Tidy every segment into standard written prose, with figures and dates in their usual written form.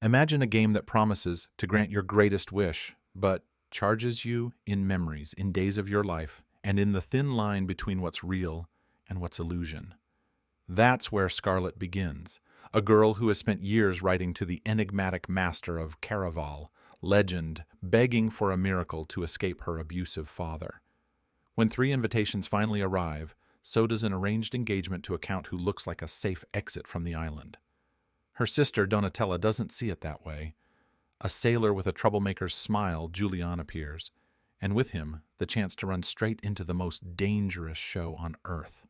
Imagine a game that promises to grant your greatest wish, but charges you in memories, in days of your life, and in the thin line between what's real and what's illusion. That's where Scarlet begins, a girl who has spent years writing to the enigmatic master of Caraval, legend, begging for a miracle to escape her abusive father. When three invitations finally arrive, so does an arranged engagement to a count who looks like a safe exit from the island. Her sister, Donatella, doesn't see it that way. A sailor with a troublemaker's smile, Julian, appears, and with him, the chance to run straight into the most dangerous show on Earth.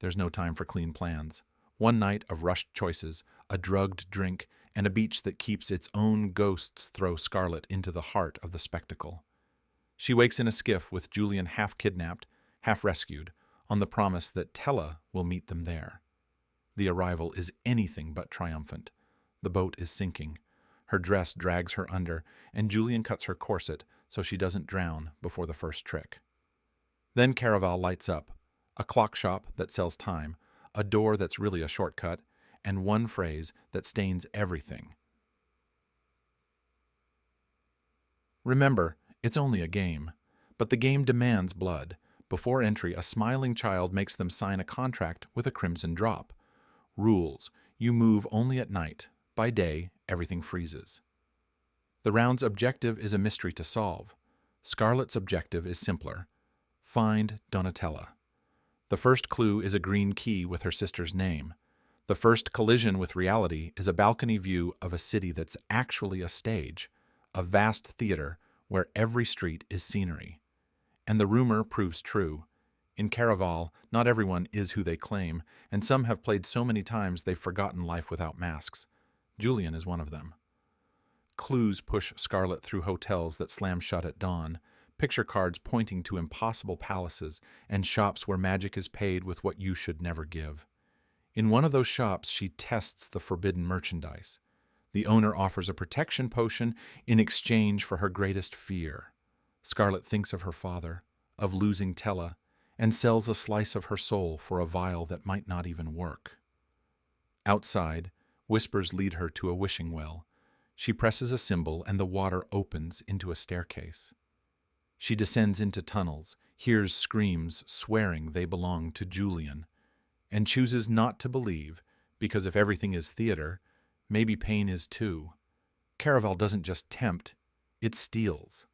There's no time for clean plans. One night of rushed choices, a drugged drink, and a beach that keeps its own ghosts throw Scarlet into the heart of the spectacle. She wakes in a skiff with Julian half kidnapped, half rescued, on the promise that Tella will meet them there. The arrival is anything but triumphant. The boat is sinking. Her dress drags her under, and Julian cuts her corset so she doesn't drown before the first trick. Then Caraval lights up, a clock shop that sells time, a door that's really a shortcut, and one phrase that stains everything. Remember, it's only a game, but the game demands blood. Before entry, a smiling child makes them sign a contract with a crimson drop. Rules: you move only at night. By day, everything freezes. The round's objective is a mystery to solve. Scarlet's objective is simpler: find Donatella. The first clue is a green key with her sister's name. The first collision with reality is a balcony view of a city that's actually a stage, a vast theater where every street is scenery. And the rumor proves true. In Caraval, not everyone is who they claim, and some have played so many times they've forgotten life without masks. Julian is one of them. Clues push Scarlet through hotels that slam shut at dawn, picture cards pointing to impossible palaces, and shops where magic is paid with what you should never give. In one of those shops, she tests the forbidden merchandise. The owner offers a protection potion in exchange for her greatest fear. Scarlet thinks of her father, of losing Tella, and sells a slice of her soul for a vial that might not even work. Outside, whispers lead her to a wishing well. She presses a symbol and the water opens into a staircase. She descends into tunnels, hears screams swearing they belong to Julian, and chooses not to believe, because if everything is theater, maybe pain is too. Caraval doesn't just tempt, it steals.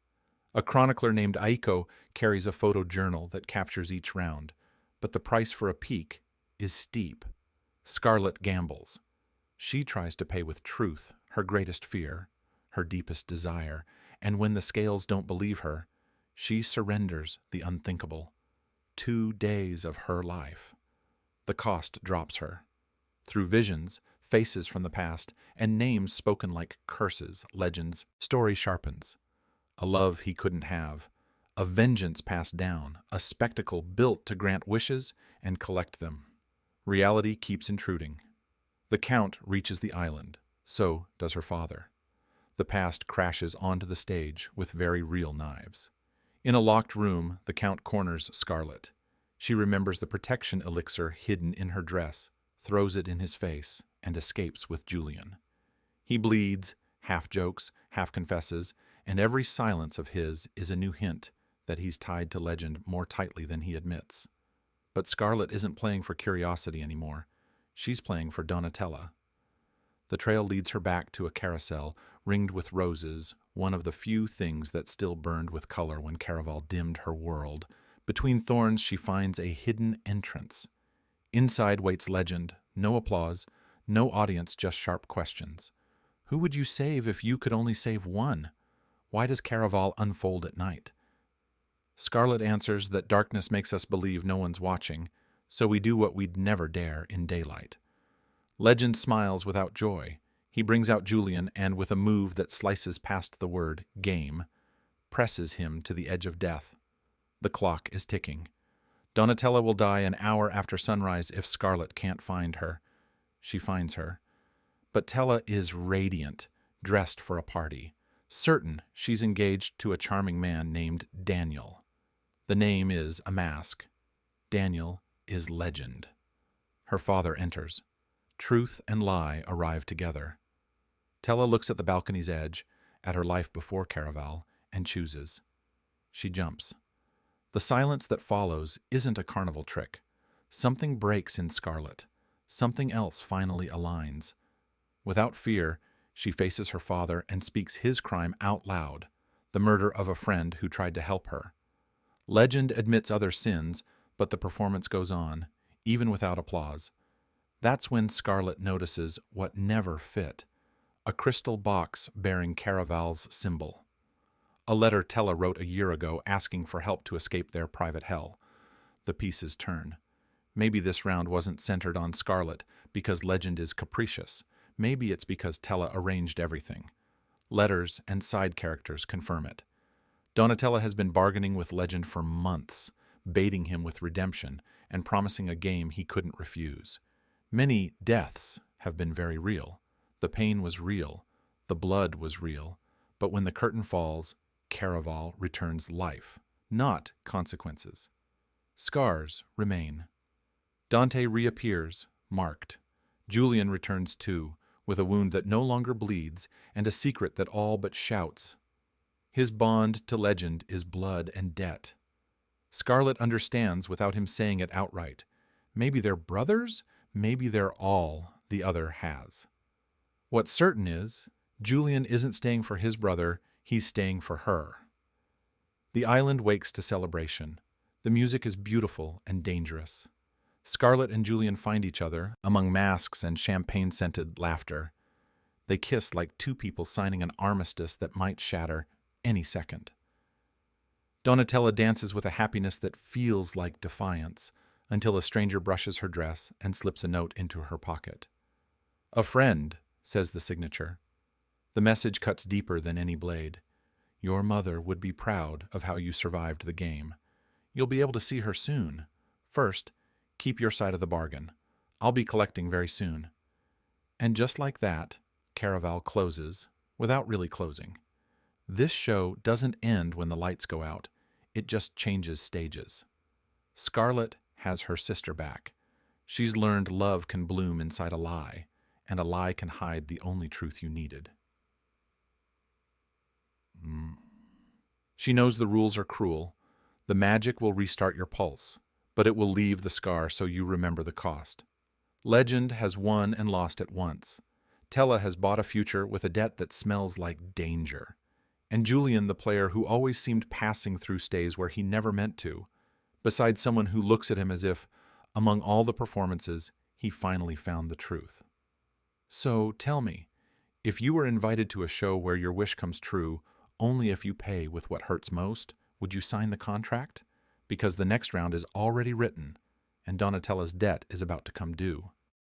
A chronicler named Aiko carries a photojournal that captures each round, but the price for a peek is steep. Scarlet gambles. She tries to pay with truth, her greatest fear, her deepest desire, and when the scales don't believe her, she surrenders the unthinkable. 2 days of her life. The cost drops her. Through visions, faces from the past, and names spoken like curses, legends, story sharpens. A love he couldn't have, a vengeance passed down, a spectacle built to grant wishes and collect them. Reality keeps intruding. The Count reaches the island, so does her father. The past crashes onto the stage with very real knives. In a locked room, the Count corners Scarlet. She remembers the protection elixir hidden in her dress, throws it in his face, and escapes with Julian. He bleeds, half jokes, half confesses, and every silence of his is a new hint that he's tied to legend more tightly than he admits. But Scarlet isn't playing for curiosity anymore. She's playing for Donatella. The trail leads her back to a carousel ringed with roses, one of the few things that still burned with color when Caraval dimmed her world. Between thorns she finds a hidden entrance. Inside waits legend, no applause, no audience, just sharp questions. Who would you save if you could only save one? Why does Caraval unfold at night? Scarlet answers that darkness makes us believe no one's watching, so we do what we'd never dare in daylight. Legend smiles without joy. He brings out Julian and, with a move that slices past the word game, presses him to the edge of death. The clock is ticking. Donatella will die an hour after sunrise if Scarlet can't find her. She finds her. But Tella is radiant, dressed for a party, certain she's engaged to a charming man named Daniel. The name is a mask. Daniel is legend. Her father enters. Truth and lie arrive together. Tella looks at the balcony's edge, at her life before Caraval, and chooses. She jumps. The silence that follows isn't a carnival trick. Something breaks in Scarlet. Something else finally aligns. Without fear, she faces her father and speaks his crime out loud, the murder of a friend who tried to help her. Legend admits other sins, but the performance goes on, even without applause. That's when Scarlet notices what never fit: a crystal box bearing Caraval's symbol. A letter Tella wrote a year ago asking for help to escape their private hell. The pieces turn. Maybe this round wasn't centered on Scarlet because Legend is capricious. Maybe it's because Tella arranged everything. Letters and side characters confirm it. Donatella has been bargaining with Legend for months, baiting him with redemption and promising a game he couldn't refuse. Many deaths have been very real. The pain was real. The blood was real. But when the curtain falls, Caraval returns life, not consequences. Scars remain. Dante reappears, marked. Julian returns too, with a wound that no longer bleeds and a secret that all but shouts. His bond to Legend is blood and debt. Scarlet understands without him saying it outright. Maybe they're brothers, maybe they're all the other has. What's certain is, Julian isn't staying for his brother, he's staying for her. The island wakes to celebration. The music is beautiful and dangerous. Scarlet and Julian find each other among masks and champagne-scented laughter. They kiss like two people signing an armistice that might shatter any second. Donatella dances with a happiness that feels like defiance until a stranger brushes her dress and slips a note into her pocket. "A friend," says the signature. The message cuts deeper than any blade. "Your mother would be proud of how you survived the game. You'll be able to see her soon. First, keep your side of the bargain. I'll be collecting very soon." And just like that, Caraval closes without really closing. This show doesn't end when the lights go out. It just changes stages. Scarlet has her sister back. She's learned love can bloom inside a lie, and a lie can hide the only truth you needed. She knows the rules are cruel. The magic will restart your pulse, but it will leave the scar so you remember the cost. Legend has won and lost at once. Tella has bought a future with a debt that smells like danger. And Julian, the player who always seemed passing through stays where he never meant to, beside someone who looks at him as if, among all the performances, he finally found the truth. So tell me, if you were invited to a show where your wish comes true only if you pay with what hurts most, would you sign the contract? Because the next round is already written, and Donatella's debt is about to come due.